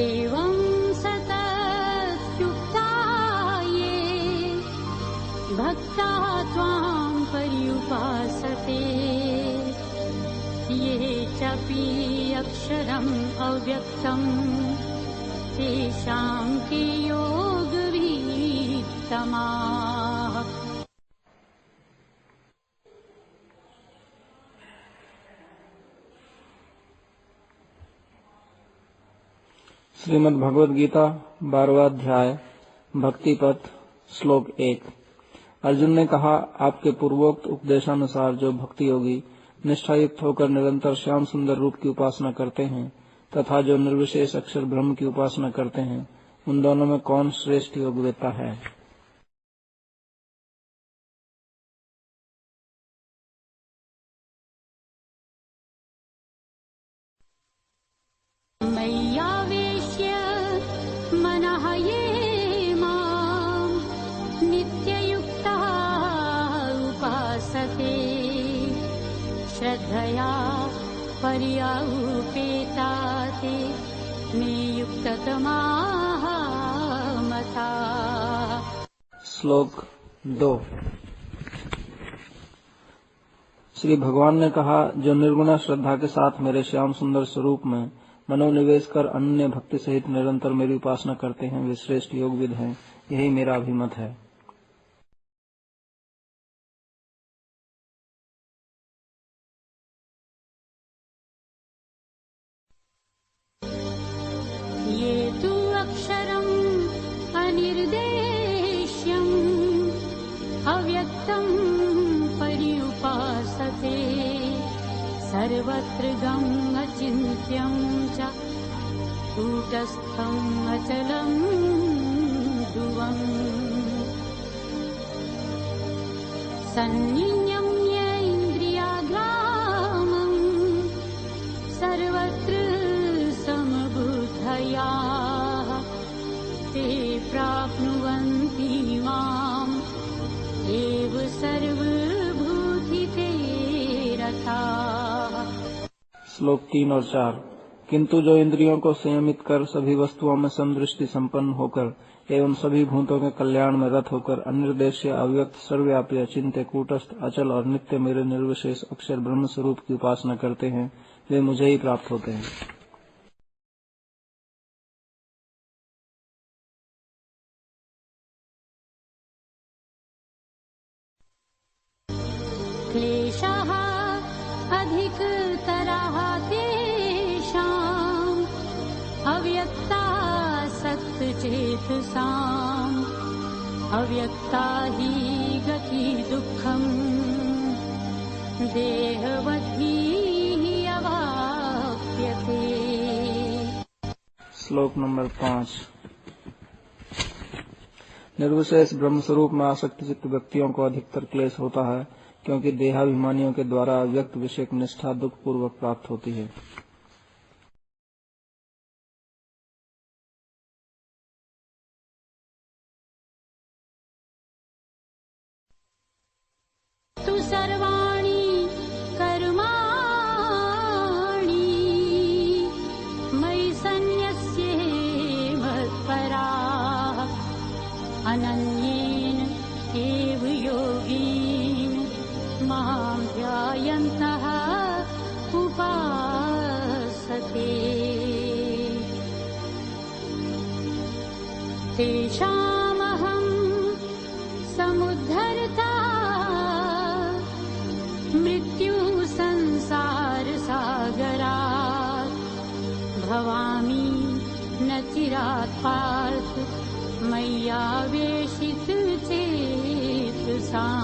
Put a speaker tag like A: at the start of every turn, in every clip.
A: एवं सततयुक्ता ये भक्ता त्वां पर्युपासते ये चापि अक्षरम् अव्यक्तम् तेषां के योगवित्तमाः।
B: श्रीमद् भगवद गीता 12वां अध्याय भक्ति पथ श्लोक 1। अर्जुन ने कहा, आपके पूर्वोक्त उपदेशानुसार जो भक्ति योगी निष्ठायुक्त होकर निरंतर श्याम सुंदर रूप की उपासना करते हैं तथा जो निर्विशेष अक्षर ब्रह्म की उपासना करते हैं, उन दोनों में कौन श्रेष्ठ योगवेत्ता है?
A: मय्यावेश्य मनः ये मां नित्ययुक्तः उपासते श्रद्धया पर्युपेता ते मे युक्ततमाः मताः।
B: श्लोक 2। श्री भगवान ने कहा, जो निर्गुण श्रद्धा के साथ मेरे श्याम सुंदर स्वरूप में मनोनिवेश कर अनन्य भक्ति सहित निरंतर मेरी उपासना करते हैं, वे श्रेष्ठ योगविद हैं। यही मेरा अभिमत है।
A: ये तु अक्षरम् अनिर्देश्यम् अव्यक्तम् पर्युपासते सर्वत्र गम् अचिन्त्यम् च कूटस्थम् अचलम् ध्रुवम् सन्नियम्य इन्द्रियाग्रामम् सर्वत्र समबुद्धया ते प्राप्नुवन्ति माम् एव सर्वभूतिते रताः।
B: श्लोक 3 और 4। किंतु जो इंद्रियों को संयमित कर सभी वस्तुओं में समदृष्टि संपन्न होकर एवं सभी भूतों के कल्याण में रत होकर अनिर्देश्य अव्यक्त सर्वव्यापी अचिंत्य कूटस्थ अचल और नित्य मेरे निर्विशेष अक्षर ब्रह्म स्वरूप की उपासना करते हैं, वे मुझे ही प्राप्त होते हैं।
A: क्लेशः अधिकतरः तेषाम् अव्यक्तासक्तचेतसाम् अव्यक्ता हि गति दुःखम् देहवद्भिः अवाप्यते।
B: श्लोक नंबर 5। निर्विशेष ब्रह्म स्वरूप में आसक्त चित्त व्यक्तियों को अधिकतर क्लेश होता है, क्योंकि देहाभिमानियों के द्वारा अव्यक्त विषय निष्ठा दुख पूर्वक प्राप्त होती है।
A: तु सर्वाणि कर्माणि मयि सन्न्यस्य मत्पराः अनन्येन एव योगीन् मां ध्यायन्तः उपासते तेषामहं समुद्धरता मृत्यु संसार सागरात् भवामि न चिरात् पार्थ मय्यावेशित चेतसाम्।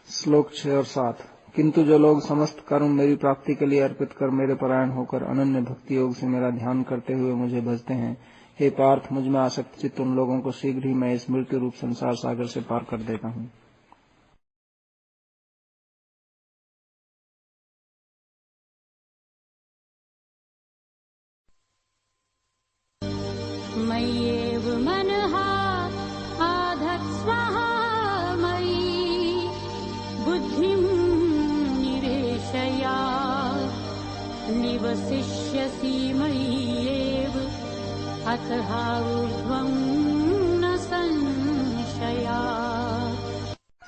B: श्लोक 6 और 7। किंतु जो लोग समस्त कर्म मेरी प्राप्ति के लिए अर्पित कर मेरे परायण होकर अनन्य भक्ति योग से मेरा ध्यान करते हुए मुझे भजते हैं, हे पार्थ, मुझ में आसक्त चित्त उन लोगों को शीघ्र ही मैं इस मृत्यु रूप संसार सागर से पार कर देता हूँ।
A: मय्येव मनः आधत्स्व मयि बुद्धिं निवेशय निवसिष्यसि मय्येव अतः ऊर्ध्वं न संशयात्।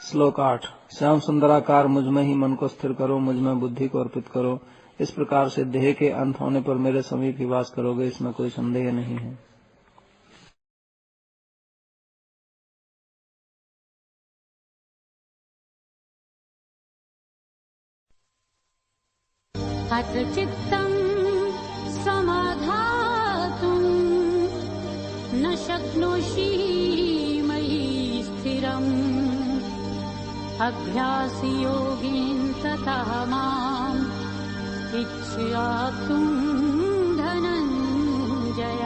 B: श्लोक 8। श्याम सुंदराकार मुझ में ही मन को स्थिर करो, मुझ में बुद्धि को अर्पित करो। इस प्रकार से देह के अंत होने पर मेरे समीप ही वास करोगे, इसमें कोई संदेह नहीं है।
A: अथ चित्तं समाधातुं न शक्नोषि मयि स्थिरम् अभ्यासयोगेन ततः माम् इच्छातुं धनञ्जय।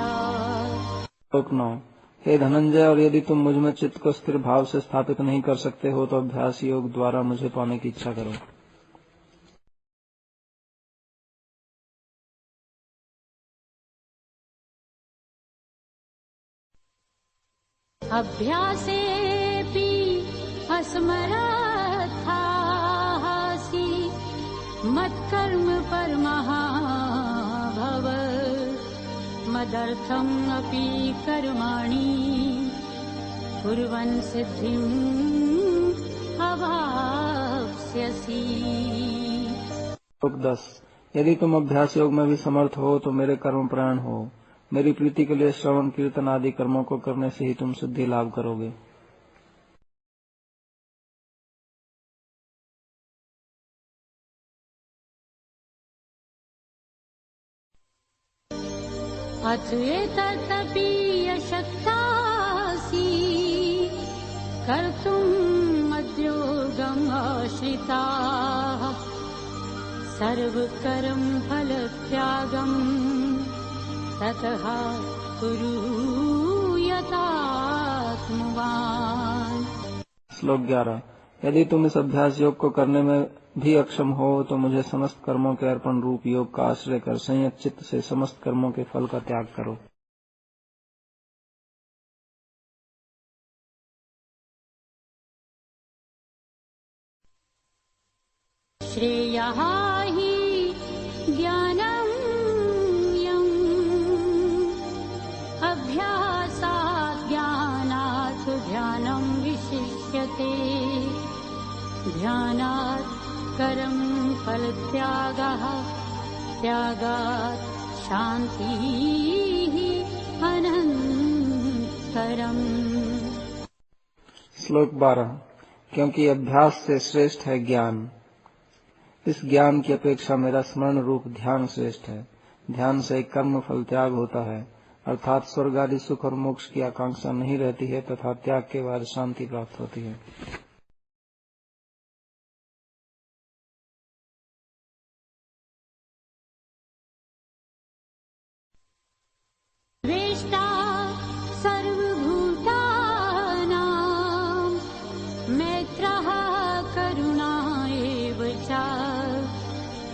B: श्लोक 9। हे धनंजय, और यदि तुम मुझ में चित्त को स्थिर भाव से स्थापित नहीं कर सकते हो तो अभ्यास योग द्वारा मुझे पाने की इच्छा करो।
A: अभ्यासेऽपि असमर्थासि मत्कर्म परमः भव मदर्थम् अपि कर्माणि कुर्वन् सिद्धिम् अवाप्स्यसि।
B: श्लोक 10। यदि तुम अभ्यास योग में भी समर्थ हो तो मेरे कर्म प्राण हो। मेरी प्रीति के लिए श्रवण कीर्तन आदि कर्मों को करने से ही तुम सिद्धि लाभ करोगे।
A: अथ एतदपि अशक्तासि कर्तुम् मद्योगम् आश्रिताः सर्वकर्म फलत्यागम् ततः कुरु यतात्मवान्।
B: श्लोक 11। यदि तुम इस अभ्यास योग को करने में भी अक्षम हो तो मुझे समस्त कर्मों के अर्पण रूप योग का आश्रय कर संयत चित्त से समस्त कर्मों के फल का त्याग करो।
A: श्रेयः हि ज्ञानं यम् अभ्यासात् ज्ञानात् ध्यानं विशिष्यते ध्यानात् कर्म फलत्यागः त्यागात् शान्तिः अनन्तरम्।
B: श्लोक 12। क्योंकि अभ्यास से श्रेष्ठ है ज्ञान, इस ज्ञान की अपेक्षा मेरा स्मरण रूप ध्यान श्रेष्ठ है। ध्यान से कर्म फल त्याग होता है, अर्थात स्वर्ग आदि सुख और मोक्ष की आकांक्षा नहीं रहती है तथा त्याग के बाद शांति प्राप्त होती है।
A: द्वेष्टा सर्वभूतानां मैत्रः करुणा एव च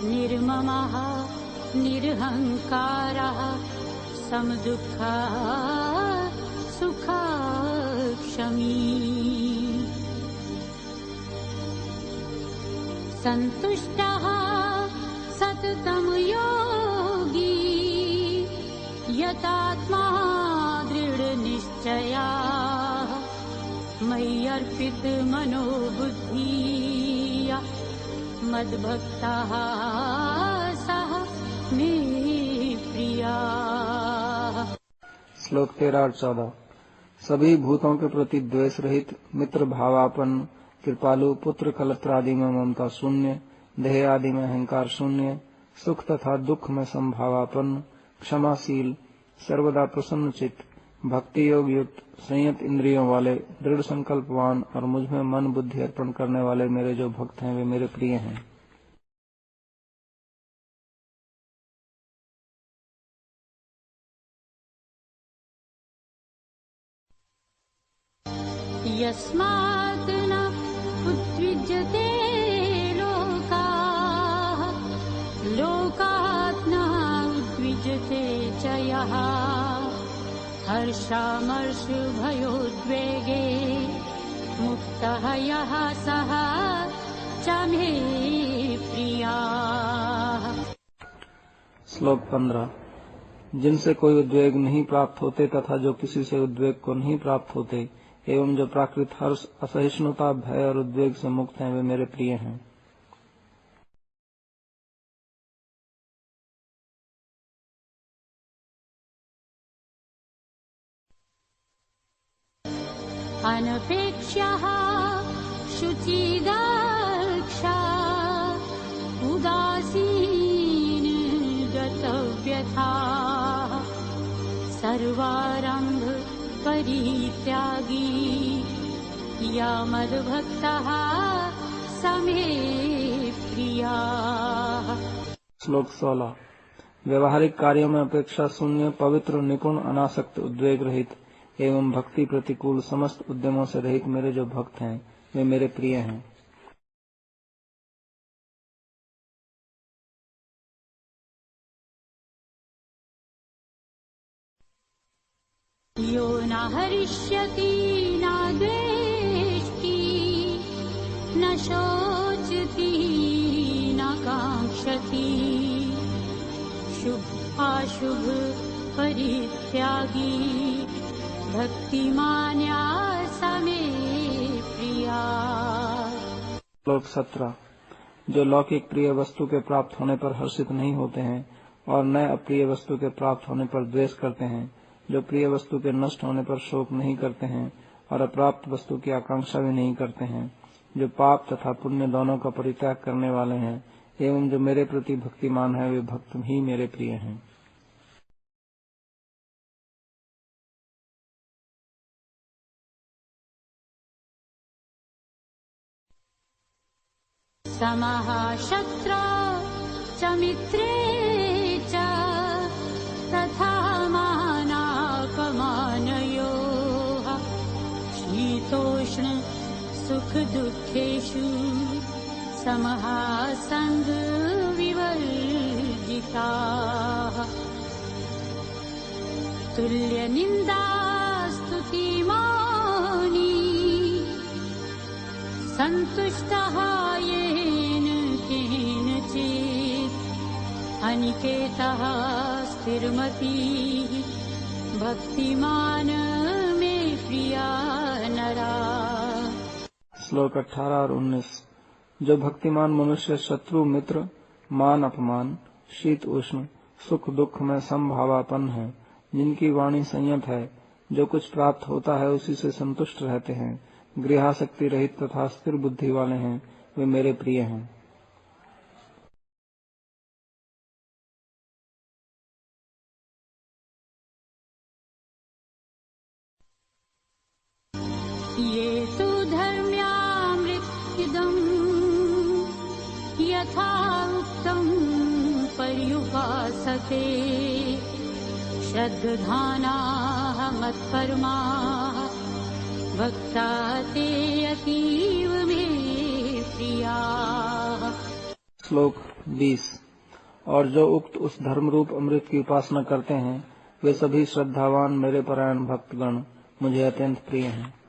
A: निर्ममः निरहङ्कारः समदुःखः सुखक्षमी सन्तुष्टः सततं योगी यतात्मा दृढनिश्चयः मयि अर्पित मनोबुद्धिः मद्भक्तः सः मे प्रियः।
B: श्लोक 13 और 14। सभी भूतों के प्रति द्वेष रहित, मित्र भावापन्न, कृपालु, पुत्र कलत्र आदि में ममता शून्य, देह आदि में अहंकार शून्य, सुख तथा दुख में संभावापन्न, क्षमाशील, सर्वदा प्रसन्न चित्त, भक्ति योग युक्त, संयत इंद्रियों वाले, दृढ़ संकल्पवान और मुझ में मन बुद्धि अर्पण करने वाले मेरे जो भक्त हैं वे मेरे प्रिय हैं।
A: यस्मात् न उत्विज्यते लोकाः लोकात् न उद्विज्यते च यः हर्षामर्षभयोद्वेगे मुक्तः यः सः च मे प्रियः।
B: श्लोक 15। जिनसे कोई उद्वेग नहीं प्राप्त होते तथा जो किसी से उद्वेग को नहीं प्राप्त होते एवं जो प्राकृत हर्ष, असहिष्णुता, भय और उद्वेग से मुक्त हैं, वे मेरे प्रिय हैं।
A: अनपेक्ष्यः शुचिदक्षा उदासीन गतव्यथाः सर्वारम्भ परित्यागी या मद्भक्तः स मे प्रियः।
B: श्लोक 16। व्यवहारिक कार्यों में अपेक्षा शून्य, पवित्र, निपुण, अनासक्त, उद्वेग रहित एवं भक्ति प्रतिकूल समस्त उद्यमों से रहित मेरे जो भक्त हैं, वे मेरे प्रिय हैं।
A: यो न हरिष्यति न द्वेष्टि न शोचति न काङ्क्षति शुभ अशुभ परित्यागी भक्तिमान्या स मे प्रिया।
B: श्लोक 17। जो लौकिक प्रिय वस्तु के प्राप्त होने पर हर्षित नहीं होते हैं और न अप्रिय वस्तु के प्राप्त होने पर द्वेष करते हैं, जो प्रिय वस्तु के नष्ट होने पर शोक नहीं करते हैं और अप्राप्त वस्तु की आकांक्षा भी नहीं करते हैं, जो पाप तथा पुण्य दोनों का परित्याग करने वाले हैं एवं जो मेरे प्रति भक्तिमान है, वे भक्त ही मेरे प्रिय हैं।
A: समः शत्रौ च मित्रे च तथा मानापमानयोः शीतोष्ण सुख दुःखेषु समः सङ्ग विवर्जिताः तुल्य निन्दा स्तुतिमानी सन्तुष्टः येन केनचित् अनिकेतः स्थिरमतिः भक्तिमान मे प्रिया नरा।
B: श्लोक 18 और 19। जो भक्तिमान मनुष्य शत्रु मित्र, मान अपमान, शीत उष्ण, सुख दुख में समभावापन्न है, जिनकी वाणी संयत है, जो कुछ प्राप्त होता है उसी से संतुष्ट रहते हैं, गृहासक्ति रहित तथा स्थिर बुद्धि वाले हैं, वे मेरे प्रिय हैं।
A: ये तु धर्म्यामृतमिदम् यथा उक्तम् पर्युपासते श्रद्धानाः मत्परमाः भक्ता ते अतीव मे प्रियाः।
B: श्लोक 20। और जो उक्त उस धर्म रूप अमृत की उपासना करते हैं, वे सभी श्रद्धावान मेरे परायण भक्तगण मुझे अत्यंत प्रिय हैं।